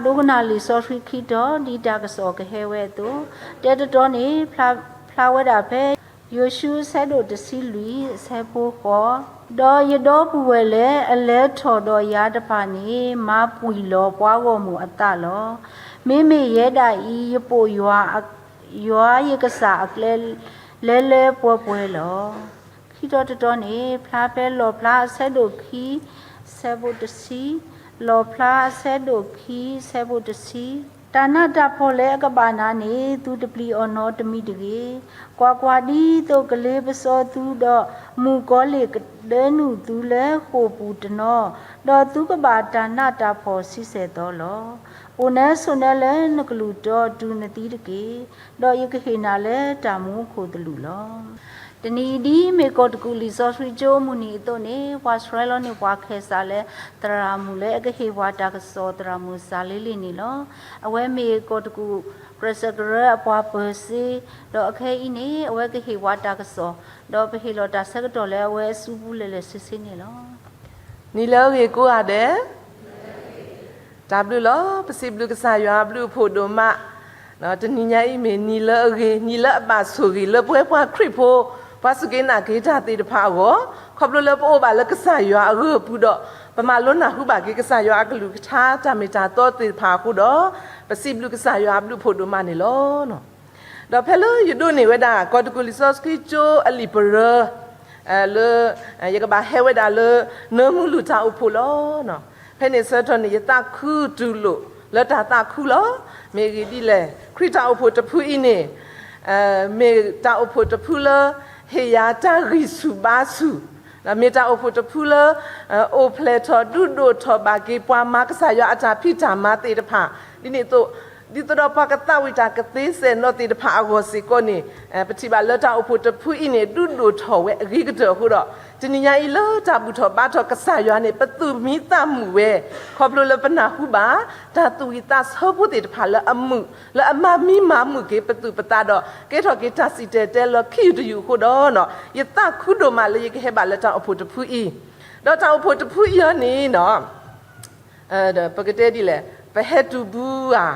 ဒုကနာလီဆော့ဖရီခီတော့ဒီတာကစောကဟဲဝဲတူတဲတော်နေဖလာဝဲတာဖဲယိုရှုဆဲတို့တစီလူဆဲဖို့ခေါ်ဒေါ်ရတော့ပူဝဲလေအလဲထော်တော်ရတဖာနေမပူလောပွားကောမှုအတလောမိမိရဲတာဤရပိုရွာရကစားအကလဲပွဲလောခီတော်နေဖလာဖဲလောဖလာဆဲတို့ခီဆဲဖို့တစီလောဖလာဆဲတို့ခီဆဲဖို့တစီတာနာတာဖော်လဲကဘာနာနေသူတပလီအော်နော်တမိတကေကွာဒီတော့ကလေးပစောသူတော့မူကောလေဒဲနုသူလဲဟိုပူတနောတော့သူကဘာတာနာတာဖော်စီစေတော့လောအိုနဲဆွန်နဲလဲနကလူတော့ဒူနတိတကေတော့ယကခေနာလဲတာမူခိုတလူလောတနီဒီမေကောတကူလီဇောဖရီဂျိုမူနီတော့နေဝါစရဲလောနေဝါခဲစားလဲတရာမူလဲအကခေဝါတာကစောတရာမူစားလေးလေးနေလောအဝဲမေကောတကူပရစဂရအပွားပစီတော့အခဲဤနေအဝဲကခေဝါတာကစောတော့ပဟီလောတာဆက်တော့လဲအဝဲစူဘူးလဲစစ်စစ်နေလောနီလောရေကိုရတယ်ဒါဘလူလောပစီဘလူကစားရွာဘလူဖို့ဒိုမနော်တနင်္ညာဤမေနီလောရေနီလောအပါဆူရီလောပွဲပွားခရစ်ဖို့ဘာစကေနာကေတာတေတဖာကိုခေါပလလပိုဘာလကစားရွာအရပူတော့ပမာလုံးနာဟုဘာကေကစားရွာကလူထားတမီတာတော့တေဖာခုတော့ပစီဘလူကစားရွာဘလူဖို့ဒိုမနေလောနော်တော့ဖဲလို့ယူဒိုနေဝဒါကောတကူလီဆော့စကီချိုအလီပရလေရကဘာဟဲဝဒါလေနမူလူတာအဖို့လောနော်ဖဲနေစတော့နေတခုတူလို့လတာခုလောမေဂီဒီလေခရစ်တာအဖို့တဖူးအင်းနေမေတာအဖို့တဖူးလောဟေယာတာရီစုဘာစုလာမေတာအဖို့တဖူးလောအိုဖလက်တော်ဒုဒိုထောဘာကေပွားမကဆာရအတာဖိတာမတေတဖာဒီနေတော့ဒီတော့ပါကတဝိတာကသေးစနောတေတဖာအကိုစီကိုနေပတိပါလတာအဖို့တဖူးအင်းနေဒုဒိုထောဝဲအဂိကတော်ခုတော့တနညာဤလောတာဘူးထောဘာထောကဆာရနေပတူမိတမှုဝဲခေါပလိုလပနာဟုဘာတာတူဝိတာဆောဘူးတေတဖာလအမှုလအမမိမမှုကေပတူပတာတော့ကေထောကေတာစီတဲလခိတူယူခုတော့နော်ယတခုတို့မလေကေဟဘာလတာအဖို့တဖူးဤတော့တာအဖို့တဖူးရနေနော်ပကတဲ့ဒီလေပဟတူဘူးอ่ะ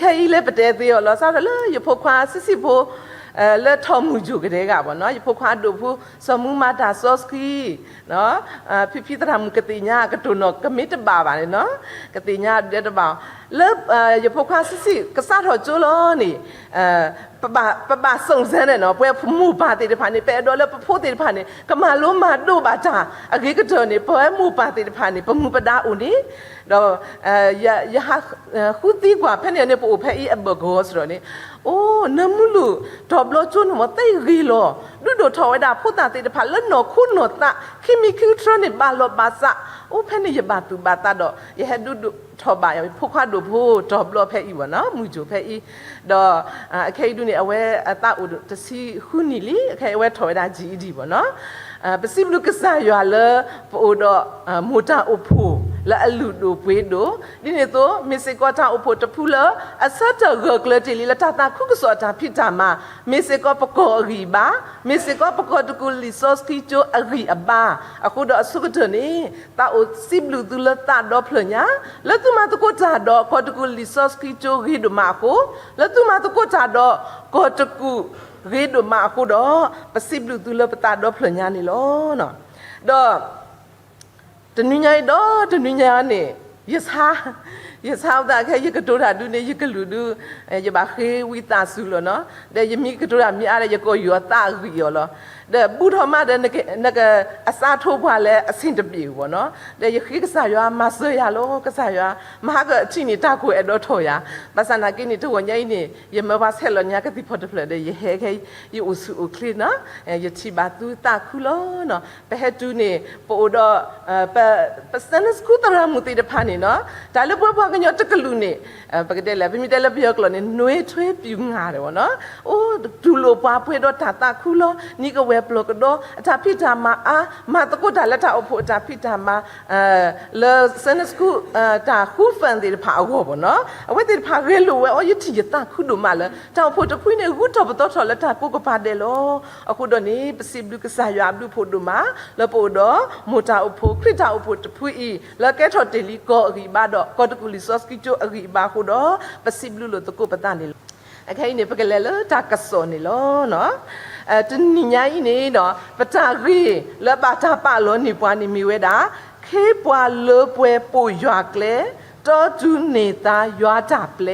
ခဲလဲပတဲသေးရောလောစားတယ်ရဖို့ခွာစစ်ဖို့လက်ထော်မှုကြုကတဲ့ကပေါ့နော်ရဖို့ခွာတို့ဖို့စမှုမာတာဆော့စကီနော်ဖိတရမ်ကတိညာကတုနောကမစ်ပါပါလေနော်ကတိညာတဲ့ပါလက်ရဖို့ခွာစစ်ကစားတော်ကျိုးလို့နေပစုံစမ်းတယ်နော်ပွဲမှုပါတဲ့ဖာနေပဲတော့လဲဖို့တဲ့ဖာနေကမလုံးမတို့ပါတာအကေကတော်နေပွဲမှုပါတဲ့ဖာနေပမှုပဒါဦးနေတော့ရဟာခုတီကွာဖက်နေပို့ဖက်အဘဂောဆိုတော့နေအိုးနမလူတော့ဘလို့ကျွန်းမတိတ်ရီလောဒုဒထော်ဝဒါဖုတ်တာတဲ့ဖာလက်နော်ခုနော်တာခိမီကျူထရနေဘာလောပါစာအိုးဖက်နေရပါတူပါတာတော့ရဟဒုထော်ပါရဖုတ်ခါတို့ဖို့တော့ဘလို့ဖက်ဤဝနော်မူဂျိုဖက်ဤတော့အခေဒုနေအဝဲအတအိုတစီခုနီလီအခေအဝဲထော်ဝဒါကြီးဒီပေါ့နော်ပစီဘလူကစားရွာလေပိုတော့မိုတာအဖို့လာအလူတို့ပွေးတို့ဒီနေ့တော့မစ်စကောတာအဖို့တဖူလာအစတ်ဂကလတီလီလာတာခုကစောတာဖိတာမှာမစ်စကောပကောရီဘာမစ်စကောပကောတကူလီဆော့စကီချိုအရီအဘာအခုတော့အစုကတနေတာအိုစီဘလူတူလာတာတော့ဖလညာလက်သူမတကိုတာတော့ကောတကူလီဆော့စကီချိုရီဒမာကိုလက်သူမတကိုတာတော့ကောတကူရေဒမာခုတော့ပစိဘလူတူလပတာတော့ဖလညာနေလောနော်တော့တနင်္ညာတော့တနင်္ညာနေယစာတာခဲယကတိုရာဒုနေယကလူဒုယဘာခေဝိတာစုလောနော်တဲ့ယမိကတိုရာမြအားရကောယောတာရီယောလောတဲ့ဘူထောမတဲ့နကအစားထိုးဖွာလဲအဆင်တပြေဘောနော်တဲ့ယခိကစားရွာမဆွေရလောကစားရွာမဟာကအချင်းနေတာကိုအဲ့တော့ထော်ရပစနာကိနေတော့ညိုင်းနေယမဘာဆဲလောညာကတိဖို့တဖလက်တဲ့ယဟဲခဲယဥစုခလီနော်ယချိဘာတူတာခုလောနော်ဘဟတူနေပိုတော့ပစနစကူတရာမူတီတဖာနေနော်ဒါလည်းဘွားကညတကလူနေပကတဲ့လည်းပြမိတဲ့လည်းပြောကလောနေနှွေးထွေးပြူငါတယ်ဗောနော်အိုးဒူလိုပွားဖွေတော့တာခုလောနီကဝဲဘလော့ကတော့အတာဖိတာမှာမတကုတာလက်တာအဖို့အတာဖိတာမှာလေစနစကူတာခုဖန်တဲ့ဖာအောဘောနော်အဝဲတဲ့ဖာရဲလိုဝဲအော်ယတိယတာခုတို့မလဲတောင်ဖို့တခွိနေခုတော့ပတော့ထော်လက်တာပုကပါတယ်လောအခုတော့နေပစီဘလူကစားရွာဘလူဖို့တို့မှာလပို့တော့မိုတာအဖို့ခရစ်တာအဖို့တဖွိလကဲထော်တယ်လီကောအီဘာတော့ကောတကူလီ resource กิจอริบาคุดอปะสิบลุโลตะกุปะตานี่ไอ้ใครเนี่ยปะกะเลลตากะสอนี่ลอเนาะตนิญาอีนี่เนาะปะตารีละบาตาปะลอนี่ปวานี่มีเวดาခေပွာเลป่วยปู่ยักเลตอจูเนตายัวจับเล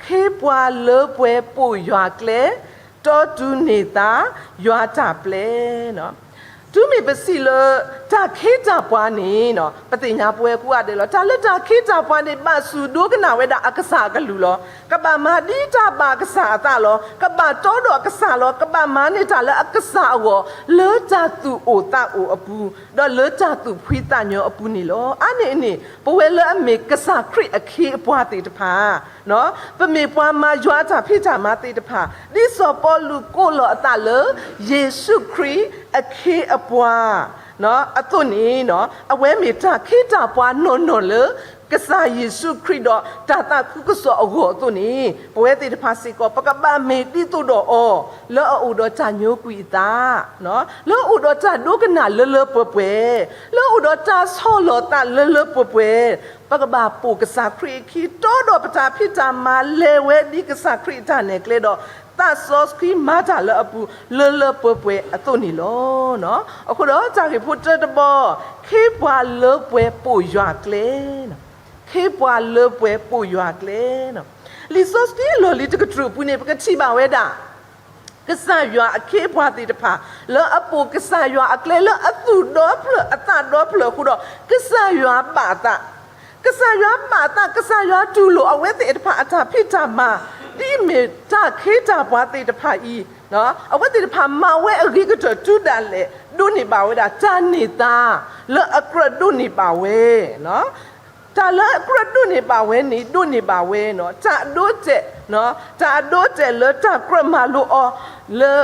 ခေပွာเลป่วยปู่ยักเลตอจูเนตายัวจับเลเนาะသူမေပစီလတာခေကြပွားနေနော်ပတိညာပွဲကူရတယ်လောတာလက်တာခေကြပွားနေမဆူဒုကနာဝဲတာအကစားကလူလောကပမာတိတာပါကစားတာလောကပတောတော့ကစားလောကပမာနေတာလဲအကစားဝလောကြသူအိုတာအိုအပူတော့လောကြသူဖွေးတညောအပူနေလောအနေနေပဝဲလအမေကစားခရစ်အခေအပွားတေတဖာနော်ပမေပွားမှာရွာတာဖိချာမတေတဖာဒီစောပေါ်လူကိုလောအတလယေရှုခရစ်အခေအပွားနော်အသွနေနော်အဝဲမေတာခိတာပွားနုံနုံလေကစားယေရှုခရစ်တော်တာတာကုကစောအကိုသွနေပွဲတိတဖာစီကောပကပမေတိတုတော်အောလောအူတော်ချညိုကွီတာနော်လောအူတော်ချဒုကနာလလပွဲလောအူတော်ချဆောလောတာလပွဲပကပပူကစားခရစ်ခီတော်တော်ပတာဖိတာမာလေဝဲဒီကစားခရစ်တာနဲ့ကလေတော့တာဆော့စကီမာတာလအပူလပွဲအသွနေလောနော်အခုတော့ဂျာရီဖုတ်တဘောခေပွာလပွဲပူရွာကလေနော်ခေပွာလပွဲပူရွာကလေနော်လီဆော့စကီလော်လီတကထရပူနေပကတိပါဝဲတာကဆာရွာအခေပွားတိတဖာလောအပူကဆာရွာအကလေလောအသူတော့ဖလအတတော့ဖလခုတော့ကဆာရွာပါတာကဆာရွာပါတာကဆာရွာတူလို့အဝဲတိတဖာအတာဖိတာမာဒီမေတာခေတာပွားတိတဖာဤနော်အဝဲတိတဖာမဝဲအဂိကတတူတလေဒုနေပါဝဲတာဇာနေတာလောအကရဒုနေပါဝဲနော်တာလအကရဒုနေပါဝဲနေဒုနေပါဝဲနော်ဇာဒိုတဲ့နော်ဇာဒိုတဲ့လောတာကရမလို့အောလော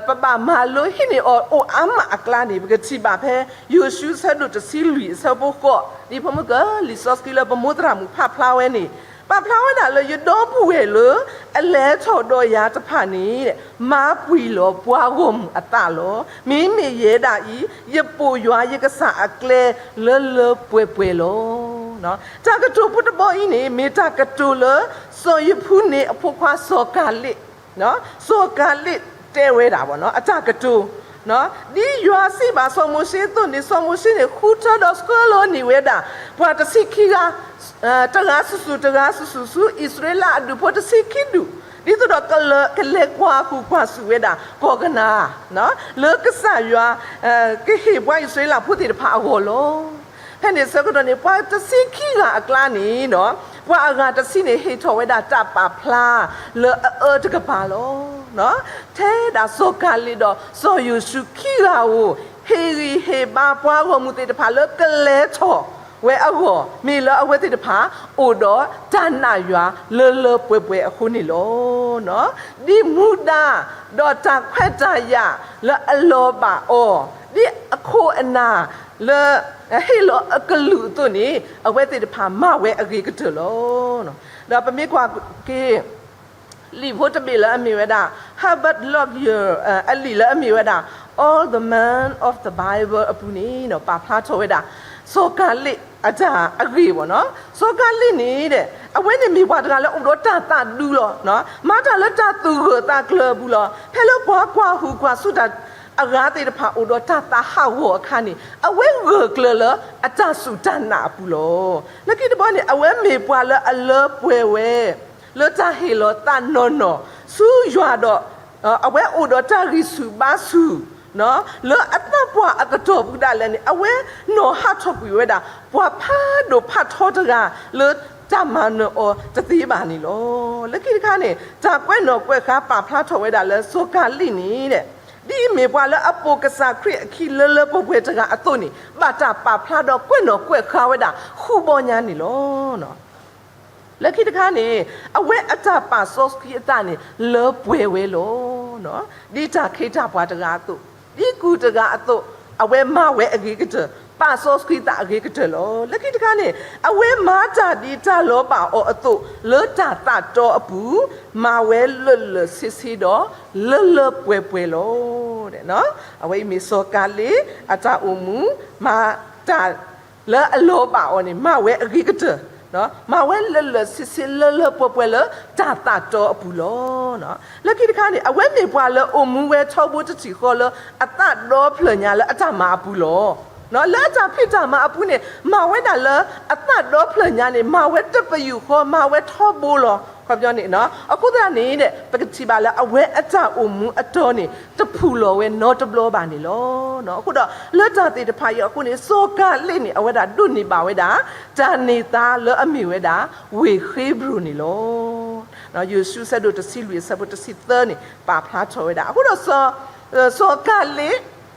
ပပမာလို့ဟိနေအိုအမအကလာနေပကတိပါဖဲယေရှုဆတ်လို့တစီလူဆဘကောဒီဖမကလီဆော့စကီလပမုဒရာမူဖဖလာဝဲနေပဖလာဝဲတာလေရတော့ပူဝဲလို့အလဲထော်တော့ရာတဖာနေတဲ့မားပွီလောပွားကုန်အတလောမင်းမေရဲတာဤရပူရွာရကဆာအကလဲလပွဲလောနော်တာကတူပုတဘောဤနေမေတာကတူလဆိုရဖူးနေအဖို့ခွာစောကလိနော်စောကလိတဲဝဲတာပေါ့နော်အတကတူနော်ဒီရွာစီပါဆောမိုရှိသွန်ဒီဆောမိုရှိနေခူထတော့စကလောနေဝဲတာပွာတစီခီကတရာဆူဆူဣသရေလအဒူပေါ်တစီခီဒူဒီတော့ကလေကွာခုကွာဆူဝဲတာကောကနာနော်လောကဆာရွာကဟေဘွိုင်းဆွေးလာဖုတိတဖာဟောလောဖဲနေစကတော့နေပွာတစီခီကအကလာနေနော်ပွာအကတစီနေဟေထော်ဝဲတာတပါဖလားလောတကပါလောနော်ထဲဒါစောကလီတော့စောယူရှုခီရာဝဟေရီဟေဘာပွားကိုမူတေတဖာလောကလဲချောဝဲအောမေလအဝဲတေတဖာအိုတော့တနာရွာလပွဲအခုနေလောနော်ဒီမူဒါတော့တခွက်တရလအလောပါအောဒီအခုအနာလဟေလောအကလူတုန်နေအဝဲတေတဖာမဝဲအကေကတလောနော်ဒါပမေခွာကေလီဖို့တမေလအမေဝဒ Herbert Lockyer အလီလအမေဝဒ all the man of the Bible အပူနေနော်ပါဖလားထောဝဲတာစောကလိအကြအဂေပေါ့နော်စောကလိနေတဲ့အဝဲနေမိဘတကလည်းဥတော်တာဒူးလောနော်မတာလက်တာသူဟတာကလဘူးလောဖဲလို့ဘွားကွာဟူကွာဆုတာအရာတေတဖာဥတော်တာဟာဝအခါနေအဝဲဝကလလအတဆုတနာဘူးလောလကိတဘောနေအဝဲမေပွာလအလပွဲဝဲလောတာဟေလောတာနော်ဆူရွာတော့အဝဲဥတော်တာရီစုဘာစုနော်လောအတပွားအကတော်ဘူးဒါလည်းအဝဲနော်ဟာထောပ်ပြီးဝဲတာပွားဖားတို့ဖတ်ထောတကလောจามันโอจะตีบานี่ลอแล้วกี่ครั้งเนี่ยจะแกวนอกแกวขาป่าพระถวายดาแล้วโซกาลินี่เนี่ยဒီမေပွားလအပုကစားခရခီလလပုပွေတကအတုန်နိဘာတာပါဖလာတော့ကွဲ့တော့ကွဲ့ခါဝဲတာခုပေါ်ညာနေလောနော်လက်ခိတခါနေအဝဲအတာပါဆော့စကီအတာနေလောပွေဝဲလောနော်ဒီတာခိတာပွားတကအတုဒီကူတကအတုအဝဲမဝဲအကြီးကတပါဆော့စကီတာအကြီးကတလောလက်ခိတခါနေအဝဲမာတာဒီတာလောပါအောအတုလောတာတာတော့အပူမဝဲလစစ်စီတော့လပွဲလောတဲ့နော်အဝဲမီစောကလေးအတာအုံမူမာတာလအလောပါအောနေမဝဲအကြီးကတ နော်မဝဲလစစ်စစ်လပွဲလဂျာတာတော့ဘူးလောနော်လက်ခိတခါနေအဝဲမြေပွားလအုံမူဝဲထောက်ဖို့တချီခေါ်လအတတော့ဖလညာလအတမအဘူးလောနော်လာကြဖိတာမအပူနေမဝဲတာလအတတော့ဖလညာနေမဝဲတပယူခေါ်မဝဲထောက်ဖို့လောခေါ်ပြောနေနော်အခုတည်းနေတဲ့ပကတိပါလအဝဲအတအုံမူအတော်နေတဖူလောဝဲနော်တဘလောပါနေလောနော်အခုတော့လွတ်တာတေတဖာရအခုနေစောကလိနေအဝဲတာတွနေပါဝဲတာဂျာနေတာလအမီဝဲတာဝေခေဘရူနေလောနော်ယေရှုဆက်တို့တစီလူဆက်ဖို့တစီသနေပါဖလားချောဝဲတာအခုတော့စောကလိ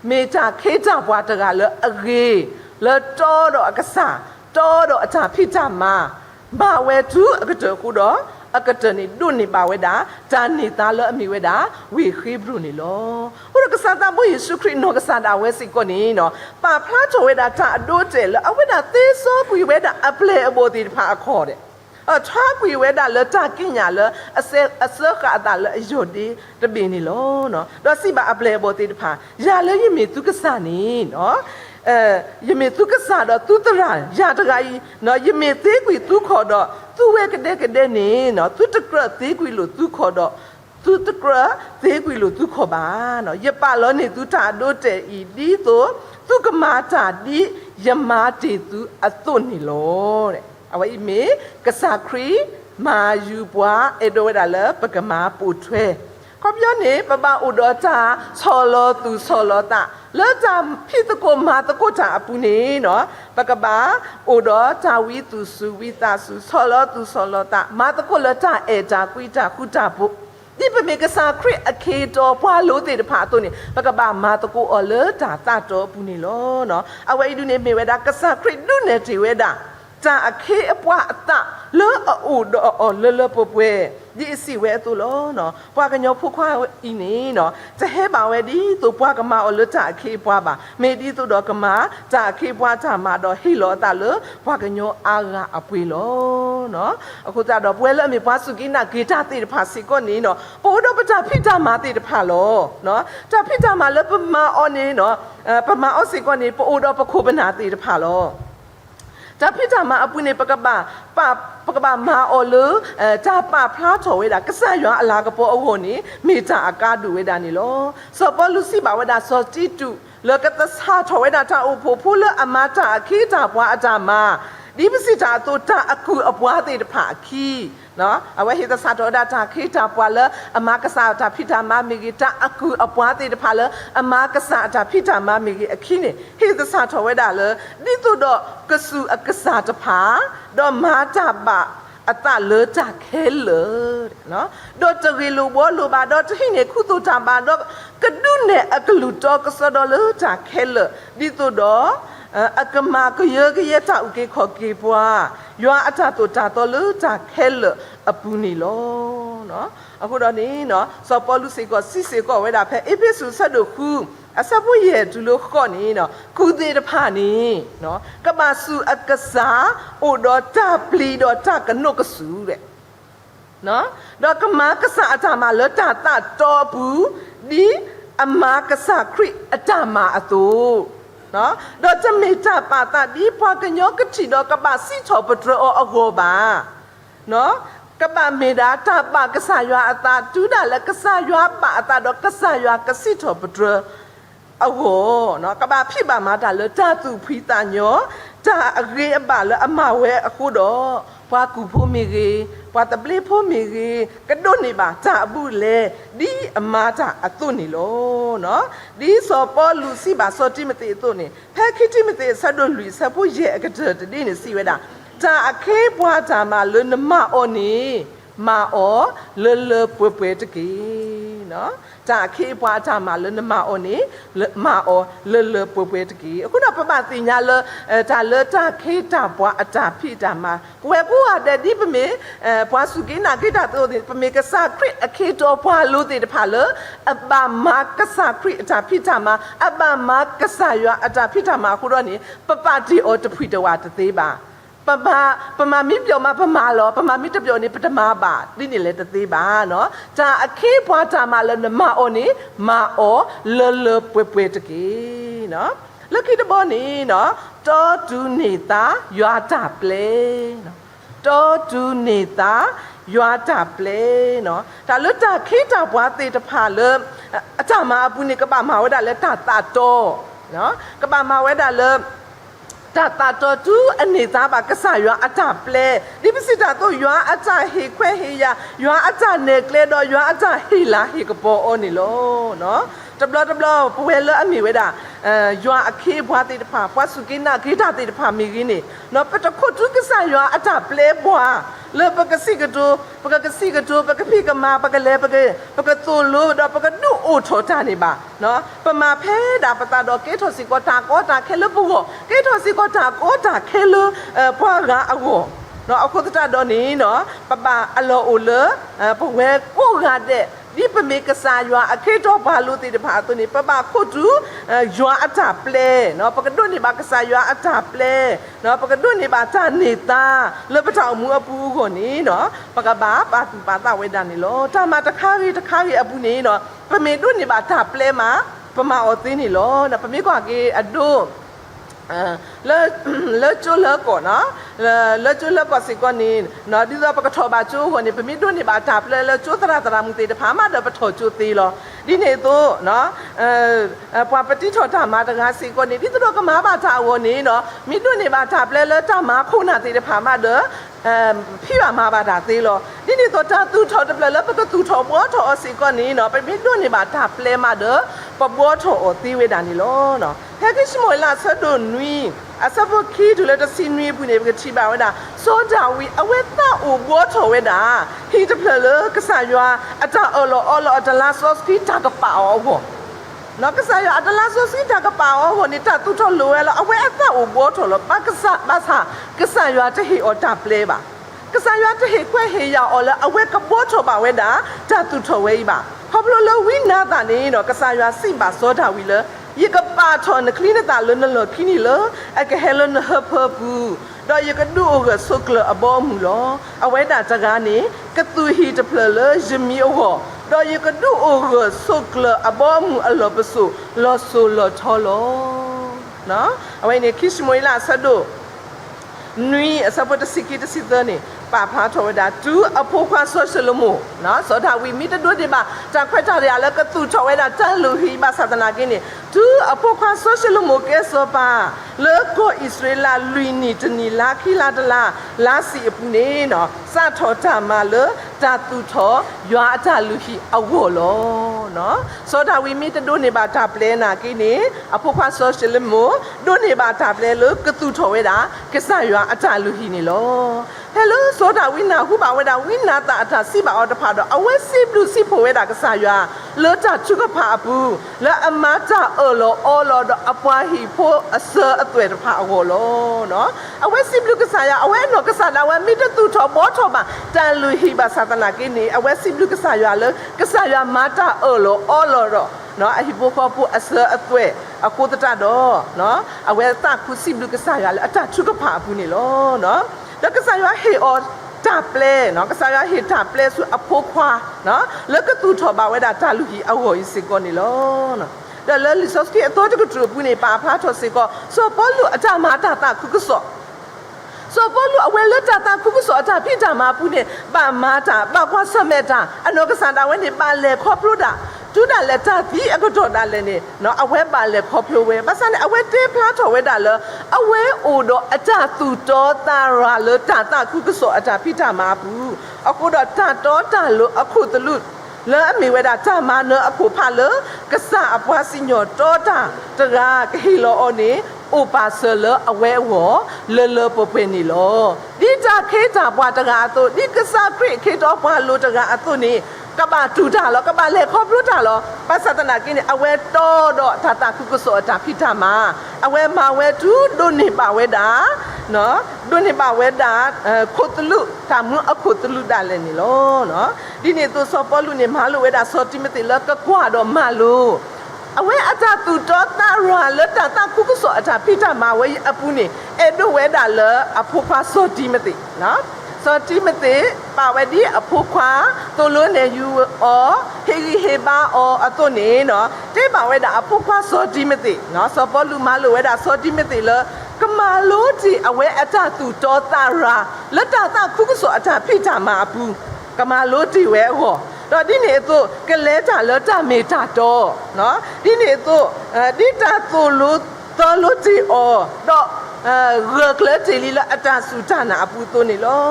မေချာခေချာဘွားတကလအရေလတော်တော့အကစားတော်တော့အချာဖိချာမာမဝဲသူအကတခုတော့အကတနေဒုနေပါဝဲတာဂျာနေတာလအမီဝဲတာဝေခေဘရူနေလောဟိုကစားတာဘိုယေရှုခရစ်နောကစားတာဝဲစီကိုနေနော်ပါဖလားချောဝဲတာတာအတိုးတယ်လအဝဲတာသေစောပွေဝဲတာအပလေအဘောတီဖာအခေါ်တဲ့ท้าปุยเวดาเลตากิญญาเลอเสกะตาเลอโยดีตะเบนี่ลอเนาะดอสิบะอเปลโบติตพายาเลยเมตุกษานี่เนาะยเมตุกษาดอตุตระยาตะกายเนาะยเมเตกุยตุขอดอตุเวกะเดกะเดนี่เนาะตุตะกระเตกุยโลตุขอดอตุตะกระเตกุยโลตุขอบาเนาะยปะลอนี่ตุตาโดเตอีดีโตตุกมาตาดิยมาติตุอตุนี่ลอเดเอาไว้เมกษาครีมาอยู่ปัวเอโดดาเลปกมาปูทเวขอบย้อนนี่ปะบาอุดอจาซอลอตุซอลอตะเลจามพี่ตะโกมาตะโกจาปูนี่เนาะปะกบาอุดอจาวิตุสุวิตาสุซอลอตุซอลอตะมาตะโกเลจาเอจากุยจาคุจาปุนี่เป็นเมกษาครีอเคโตปัวโลเตตะพาตัวนี่ปะกบามาตะโกอเลจาตาโตปูนี่ลอเนาะเอาไว้ดูนี่เมเวดากษาครีดุเนติเวดาจาอเคอปวะตะเลออูดอเลปปเวดิสิเวตุโลเนาะปวะกะญอผู้ควาอีนี่เนาะจะเฮบาเวดิตุปวะกะมาอเลจาอเคปวะบาเมดิตุดอกะมาจาอเคปวะจามาดอฮิโลตะเลปวะกะญออาราอปวยโลเนาะအခုကြတော့ပွဲလက်မြေပွားစုကိနာဂေတာတိတဖာစီကောနီနော်ပိုတော့ပကြဖိတာမာတိတဖာလောနော်ကြဖိတာမာလပမာအော်နီနော်ပမာအော်စီကောနီပိုတော့ပခုပနာတိတဖာလောจะพิจารณาอปุเนปกบาปปกบามาอเลจะปาพระโถเวดากษายอลากะปอโอโหนี่มีจาอากาดูเวดานี่ลอสปอลุสิบาเวดาสอจิตุเลกะตะสาโถเวดาตาอุโพผู้เลอมาตาคีตาปวาอาจามาดิปสิตาตุตาอคุอปวาติตภาคีเนาะเอาไว้เฮตสาโตดาตาคีตาปวาเลอมากษาตาพิธามามิกิตาอคุอปวาติตภาเลอมากษาตาพิธามามิกิอคีนี่เฮตสาโตเวดาเลดิตุดอกสุอกษาตภาดอมาจาบะအတလေကြခဲလေနော်ဒေါ်တရီလူဘောလူပါဒေါ်တဟိနေခုတူတာပါတော့ကဒုနဲ့အကလူတော့ကစတော်လေကြခဲလေဒီတူတော့အကမာကရကရတာဥကေခေါ်ကေပွားရွာအထတူတာတော်လေကြခဲလေအပူနေလောနော်အခုတော့နေနော်စောပေါ်လူစေကောစီစေကောဝဲတာဖဲအေပိစုဆက်တို့ခုအစပွေရဲ့ဒူလို့ခေါ်နေနော်ခုသေးတဖာနေနော်ကမစုအကစားအိုတော့တပလီတော့တကနုတ်ကစုတဲ့နော်တော့ကမကစားအတမလတတတော်ဘူးဒီအမကစားခရစ်အတမအတူနော်တော့တမေတပါတာဒီပွားကညောကတိတော့ကပစီချောပထရောအကောပါနော်ကပမေဒါတပကစားရွာအတာတူတာလည်းကစားရွာပါအတာတော့ကစားရွာကစီချောပထရအဝေါ်နော်ကဘာဖြစ်ပါမှာဒါလတသူဖိတညောတာအရေအပါလအမဝဲအခုတော့ပွားကူဖို့မိကြီးပွားတပလေးဖို့မိကြီးကဒုနေပါတာဘူးလေဒီအမတာအသွနေလို့နော်ဒီစောပေါ်လူစီပါစောတိမတေသွနေဖဲခိတိမတေဆတ်တို့လူဆပ်ဖို့ရဲ့အကတတတိနေစီဝဲတာတာအခဲပွားတာမှာလွနမအော်နေမာအော်လေပွေပွေတကီနော်จาเคปวาจามาเลนมาโอนี่มาโอเลปวยปวยตะกี้အခုတော့ပပတိညာလจาเลจาเคตาปวาอาจาဖိတာมาปวยปูอ่ะแต่ดิปเมปวาสุกินากิตาโตปเมกษาคริอเคโตปวาโลติตะพาเลอบามากษาคริอาจาဖိတာมาอบามากษายอาจาဖိတာมาအခုတော့นี่ปปတိโอตะဖိตวาตะသေးပါปมามิပြောမှာပမာလောပမာမိတပြောနေပထမပါဒီနေလေတသေးပါเนาะဂျာအခေပွားတာမှာလနမအောနေမာအောလပွေပွေတကေเนาะလခိတဘောနေเนาะတောတူနေတာရွာတာပလေเนาะ တောတူနေတာရွာတာပလေနော်ဒါလွတ်တာခိတာဘွားသေးတဖာလေအကြမှာအပူနေကပမှာဝဲတာလဲတာတော့နော်ကပမှာဝဲတာလဲတာတော့သူအနေသားပါကဆာရွာအကြပလေဒီပစစ်တာတော့ရွာအကြဟေခွဲဟေရရွာအကြနေကလေတော့ရွာအကြဟေလာဟေကပေါ်အော်နေလို့နော်တဘလပွဲလအမီဝဲတာရွာအခေဘွားတေတဖာပွားစုကိနာခိတာတေတဖာမိကင်းနေနော်ပတခုတ်သူကဆာရွာအကြပလေဘွားလေပကစီကတူပကဖိကမာပကလေပကတူလို့တော့ပကဒူအိုထောတာနေပါနော်ပမာဖဲတာပတာတော့ကေထောစီကောတာခဲလဘူကေထောစီကောတာခဲလဘွားကအကောနော်အခုတတော်နေနော်ပပအလောအိုလပဝဲကိုရတဲ့ဒီပမေကစားရွာအခေတော့ဘာလို့တည်တဖာသူနေပပခုတ်တူရွာအတာပလဲနော်ပကဒွနေပါကစားရွာအတာပလဲနော်ပကဒွနေပါတာနေတာလပထောင်မူအပူကိုနေနော်ပကဘာပါတာဝဲတာနေလို့တာမတခါကြီးအပူနေနော်ပမေဒွနေပါတာပလဲမှာပမအော်သိနေလို့နော်ပမေကွာကေအဒိုle chula ko na le chula ko si ko ni na di da pa ka tho ba chu ko ni pmi do ni ba ta le chu tara mu te da pha ma da pa tho chu ti lo di ne to no pa pati tho ta ma da ga si ko ni di to ka ma ba ta wo ni no mi do ni ba ta le ta ma khu na te da pha ma daဖိရမှာပါတာသေးလို့ဒီနေ့တော့တာသူထော်တပလပကသူထော်ဘောထော်အစီကနီနော်ပြပြတွနေပါတာပလဲမှာတော့ပဘောထော်အသီးဝဲတာနေလို့နော်ဟဲ့ကိစမလာဆဒွန်နွီအစဘခီဒူလက်တစီနွီဘူးနေကတိပါဝဲတာစောတာဝီအဝဲတာအိုဘောထော်ဝဲတာဟီတပလကဆာရွာအတာအော်လောအတလာဆော့စကီတာကပါအောဘောနော်ကစားရအတလာဆိုစီတာကပါအောဟိုနေတာသူထော်လိုရလအဝဲအသက်အိုဘောထော်လပကစားမဆာကစားရတဲ့ဟီအော်တာပလေပါကစားရတဲ့ဟီခွဲဟီရအော်လအဝဲကဘောထော်ပါဝဲတာတာသူထော်ဝဲပါဟောဘလလဝိနာတာနေနော်ကစားရစိပါစောတာဝီလယကပါထော်နကလီနတာလနလခိနီလအကဟဲလနဟပဘူးတော့ယကဒူကဆုကလအဘောမူလောအဝဲတာတကားနေကတူဟီတပလလဂျမီအောတော့ယကဒူအိုဂဆုကလအဘောမူအလောပဆူလောဆူလောထောလောနော်အဝဲနေခိစမွေလာဆဒိုနွီအစပတစီကီတစီဒနေပါဖာထောဒါတူအဖို့ခွာဆောဆလမိုနော်စောတာဝီမီတဒိုဒီမှာတခွက်တာရလကတူထောဝဲတာတန်လူဟီမသဒနာကင်းနေတူအဖို့ခွာဆောဆလမိုကဲစောပါလေကိုဣသရေလလူနီတနီလာခီလာတလာလာစီအပူနေနော်စထောတာမလတာတူထောရွာအတလူဟီအဝေါ်လောနော်စောတာဝီမီတဒိုနေပါတာပလဲနာကင်းနေအဖို့ခွာဆောဆလမိုဒိုနေပါတာပလဲလကတူထောဝဲတာကဆရွာအတလူဟီနေလောဟဲလိုစောတာဝိနာဟုပါဝဲတာဝိနာတာအထစီပါအော်တဖာတော့အဝဲစီဘလူစီဖိုဝဲတာကဆာရွာလောတာချုကဖာဘူးလဲအမတာအော်လောတော့အပွားဟီဖိုအဆာအသွဲတဖာအော်လောနော်အဝဲစီဘလူကဆာရွာအဝဲနော်ကဆာလာဝဲမိတတူထောဘောထောပါတန်လူဟီပါသတနာကိနေအဝဲစီဘလူကဆာရွာလဲကဆာရွာမတာအော်လောတော့နော်အဟိဖိုဖောပူအဆာအသွဲအခုတတတော့နော်အဝဲတာခုစီဘလူကဆာရွာလဲအတချုကဖာဘူးနေလောနော်แล้วก็สายเฮอจับเลเนาะก็สายเฮจับเลสุอโพควาเนาะแล้วก็ตูถอบาไว้ดาตาลุฮีเอาหัวอีสิกอนี่ล้อเนาะแล้วลิซอสกี้ตัวจะก็จูปุนี่ปาพาทอสิกอโซปอลุอาจารย์มาตาคุกสอโซปอลุเอาเวลตาคุกสออาจารย์พี่จามาปุนี่ปามาตาปาควาสเมตาอันโนก็สันดาเวนี่ปาเลคอพลุดาတူဒါလက်တာဒီအကတော့ဒါလည်းနေနော်အဝဲပါလေခေါ်ပြဝဲပတ်စံအဝဲတေးဖလားထော်ဝဲတာလဲအဝဲအိုတော့အကြသူတော်တာရာလတာခုကစောအကြဖိတာမှာဘူးအခုတော့တာတော်တာလို့အခုတလူလဲအမေဝဲတာတာမနအခုဖလကဆာအပွားစညောတော်တာတရာခီလောအောနေဥပါဆလအဝဲဝလေပပနီလောဒီတာခေတာပွားတရာတို့ဒီကဆာခရခေတော်ပွားလို့တရာအသွနေကဘာတူတာလောကဘာလေခေါပလူတာလောပသတနာကိနေအဝဲတော်တော့တာခုကစောတာဖိတာမှာအဝဲမဝဲတူဒုန်နေပါဝဲတာနော်ဒုန်နေပါဝဲတာခုတ်လူတာမအခုတလူတာလည်းနေလောနော်ဒီနေ့သူစောပေါ်လူနေမလို့ဝဲတာစောတိမတိလကကွာတော့မလို့အဝဲအတာတူတော့တာရာလတာခုကစောအတာဖိတာမှာဝဲအပူနေအဲ့တို့ဝဲတာလအဖို့ဖာစောတိမတိနော်စောတိမတိပါဝဒီအဖို့ခွာတိုလုံးနေယူအောဟေဟေဘာအောအတုနေနော်တေပါဝဲတာအဖို့ခွာစောတိမတိနော်စောပေါ်လူမလို့ဝဲတာစောတိမတိလက ကမာလို့ဒီအဝဲအတသူတော်တာရာလက်တာတာခုကဆိုအတဖိတာမှာဘူးကမာလို့ဒီဝဲဟောတော့ဒီနေ့သူကလဲတာလတာမေတာတော့နော်ဒီနေ့သူဒီတာသူလို့တော်လို့ဒီအော်တော့ရကလက်တီလီလာအတဆူတနာအပူသွနေလော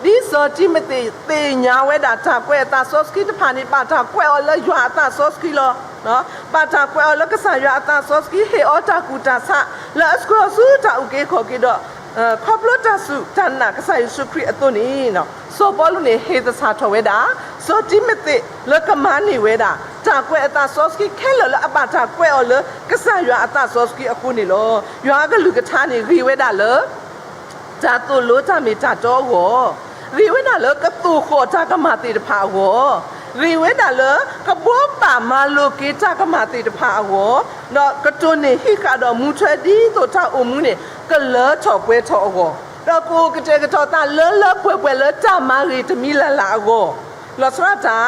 ဒီစောတိမတေတေညာဝဲတာတာကွဲတာဆော့စကီတဖာနေပါတာကွဲအလရွာတာဆော့စကီလောနော်ပါတာကွဲအလကဆာရွာတာဆော့စကီဟေအော်တာကူတာဆာလာစကောဆူတာဥကေခေါ်ကေတော့ခေါပလတာဆူတနာကဆာယေရှုခရစ်အသွနေနော်စောပေါ်လူနေဟေသစာထဝဲတာစောတိမတေလကမနီဝဲတာတာကွဲအတာဆော့စကီခဲလလအပါတာကွဲအလကဆာရွာအတာဆော့စကီအခုနေလောရွာကလူကထားနေရီဝဲတာလတာတူလို့တာမေတာတော့ဟောရီဝဲတာလကတူခေါ်တာကမတေတဖာဟောရီဝဲတာလကဘောပါမလိုကေတာကမတေတဖာဟောနော်ကတုန်နေဟိကတော့မူထဒီတို့တာအုံမူနေကလောချော်ပွဲချော်ဟောတော့ကိုကတဲ့ကတော့တာလောပွဲပွဲလောတာမာရီတမီလာလာဟောလောစရတာ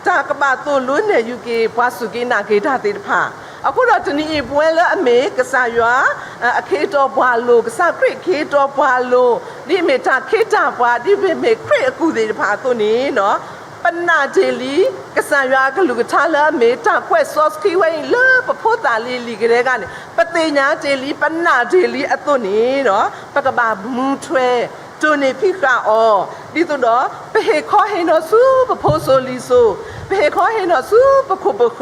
တာကပါတူလို့နေယူကေဘွားစုကေနာကေတာတေတဖာအခုတော့တနည်းပွဲလဲအမေကစားရွာအခေတော်ဘွားလို့ကစားခရစ်ခေတော်ဘွားလို့ဒီမေတာခေတာဘွားဒီမေခရစ်အခုသေးတဖာသူနေနော်ပနာဂျေလီကစားရွာကလူကထားလာမေတာခွဲဆော့စကီဝဲလေပဖို့တာလီလီကလေးကနေပတိညာဂျေလီပနာဂျေလီအသွနေနော်ပကဘာမူထွဲတူနေဖိကအောဒီတော့ပေခေါ်ဟေနော်စုပဖို့ဆိုလီဆိုပေခေါ်ဟေနော်စုပခုပခ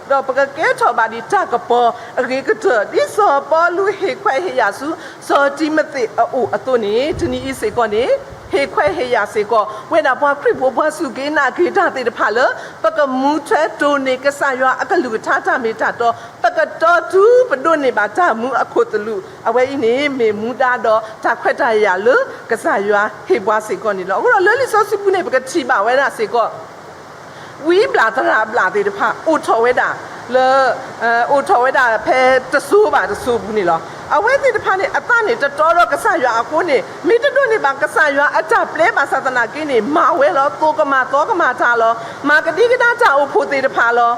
တော့ပကကဲချောပါဒီတကပေါ်အကေကတဒီစောပေါ်လူဟေခွဲဟေရစုစောတိမတိအိုအသွနေတနီဤစေကောနေဟေခွဲဟေရစေကောဝဲတာဘွားခရစ်ဘွားစုကေနာကေတာတေတဖာလပကမူထဲတူနေကဆာရွာအကလူထားတာမေတာတော့ပကတော်သူပဒုနေပါတာမူအခုတလူအဝဲဤနေမေမူတာတော့တာခွက်တာရလကဆာရွာဟေဘွားစေကောနေလောအခုတော့လဲလီစောစီပူနေပကတိပါဝဲတာစေကောဝီဘလာတရာဘလာတေတဖာအိုထော်ဝဲတာလေအိုထော်ဝဲတာဖဲတဆူပါတဆူဘူးနေလောအဝဲတေတဖာနေအတနေတတော်တော့ကဆာရွာအကိုနေမိတတွနေပါကဆာရွာအတပလဲပါသဒနာကင်းနေမာဝဲလောတောကမာထားလောမာကတိကတာတာအိုဖိုတေတဖာလော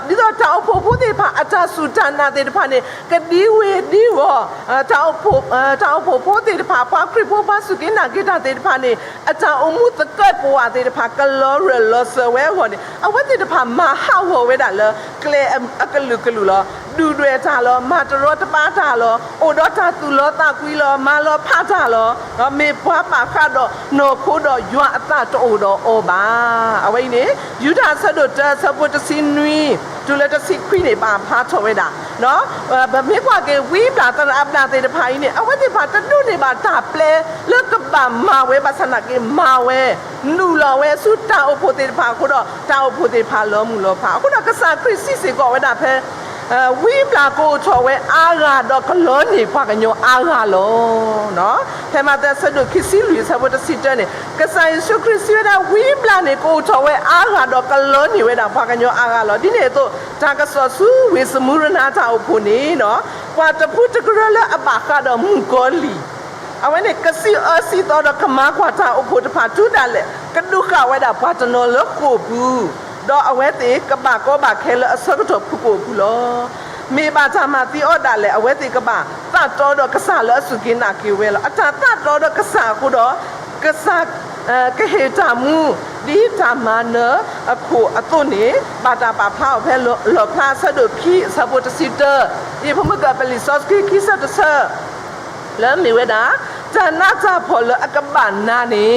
ဒီတော့တာအိုဖိုတေတဖာအတဆူတနာတေတဖာနေကတိဝေဒီဝတာအိုဖိုတေတဖာပါခရဘောပါစုကင်းနာကေတာတေတဖာနေအတအမှုတကတ်ပွာတေတဖာကလောရလောဆဝဲဟောနေအဝဲတေတဖာမာဟဝဝဲတာလောကလေအကလူလောဒူတွေထားလောမာတရောတပါထားလောအိုတော့တာသူလောတာကွီလောမာလောဖာထားလောမေဘွားပါခါတော့နိုခိုးတော့ရွာအတတိုးတော့အော်ပါအဝိနေယူဒါဆတ်တော့တဆပ်တစင်းနွီတူလက်တစီခွီနေပါဖာထော်ဝဲတာနော်ဗမေကွာကေဝီပလာတအပလာတဲ့ဖိုင်းနေအဝတိဖာတနုနေပါတာပလဲလက်ကပါမာဝဲပါစနာကေမာဝဲနူလောဝဲစုတာအဖို့တဲ့ဖာခုတော့တာအဖို့တဲ့ဖာလောမှုလောဖာခုတော့ကစားခရစ်စီကောဝဲတာဖဲဝီပလာကိုချော်ဝဲအားကတော့ကလောနေဖာကညောအားကလောနော်ဖဲမတဲ့ဆဒုခီစီလူဆဘတ်စီတနေကဆိုင်ရှုခရစ်စီဝဲတာဝီပလာနေကိုချော်ဝဲအားကတော့ကလောနေဝဲတာဖာကညောအားကလောဒီနေတော့တာကဆောဆူဝေစမူရနာတာအဖို့နေနော်ကွာတဖုတကရလအပါကတော့မူကိုလီအဝဲနေကစီအစီတော့ကမာကွာတာအဖို့တဖာထူတာလေကဒုခဝဲတာဘာတနော်လကိုဘူးတော့အဝဲတေကပါကောပါခဲလအစကတော့ဖူကိုဘူးလောမေပါချာမတီအော်တာလေအဝဲတေကပါတတ်တော်တော့ကဆာလအစုကင်းနာကေဝဲလောအတာတတ်တော်တော့ကဆာကိုတော့ကဆာကဟေတာမူဒီတာမနအခုအသွနေဘာတာပါဖောက်ဖဲလောဖလာဆဒိုခီဆပ်တစီတာဒီဖမကပလီဆော့စခီဆတ်ဆာလဲမီဝဲတာတနာချဖောလအကပနာနေ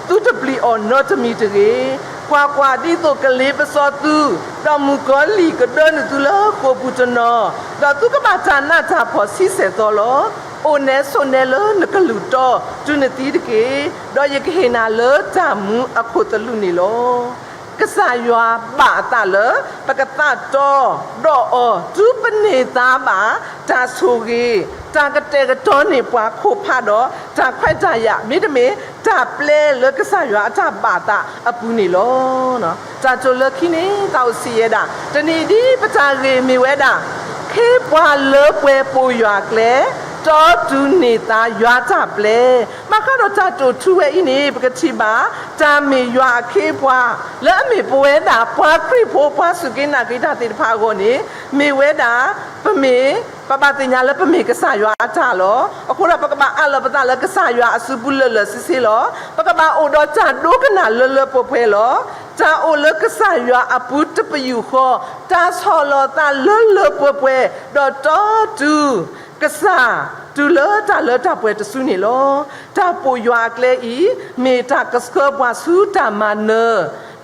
သူတပလီအော်နော့တမီတကေကွာဒီတော့ကလေးပစောသူတော့မူကောလီကဒန်သူလာကိုပူတနောတော့သူကပါတနာချဖောစီစေတော်လောအိုနဲဆိုနဲလနကလူတော့သူနေတီးတကေတော့ယကဟေနာလောတမူအခုတလူနေလောကဆာရွာပါတလပကတတော့အောသူပနေသားပါတာဆူကြီးတာကတဲ့ကတော့နေပွားခိုဖတ်တော့တာခွက်ကြရမိတမေတာပလဲလကဆာရွာအတာပါတာအပူနေလောနော်တာချိုလခိနေတောက်စီရတာတနေဒီပတာရေမီဝဲတာခေပွားလပွဲပူရွာကလေ တော်တူနေတာရွာကြပလေမခါတော့တတူထူဝဲအင်းနေပကတိပါတာမေရွာခေးပွားလဲအမေပွဲတာပွားခရိဖို့ပွားစုကိနာကိတာတေဖာကိုနေမေဝဲတာပမေပပတင်ညာလဲပမေကဆာရွာအထလောအခုတော့ပကပအလပတလဲကဆာရွာအစုပုလလစစ်စစ်လောပကပအိုတော့ချဒိုကနာလလပဖွဲလောတာအိုလကဆာရွာအပုတပယူခောတာဆောလောတာလလပဖွဲတော့တော်တူကဆာတူလတာလတာပွဲတဆူနေလောတာပူရွာကလေးဤမေတာကစကဘွားဆူတာမန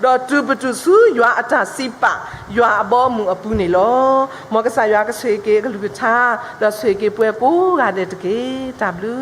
တော့တူပတူဆူရွာအတာစီပါရွာအဘောမူအပူနေလောမောကဆာရွာကဆွေကေကလူကထားတော့ဆွေကေပွဲပူကတဲ့တကေတဘလူ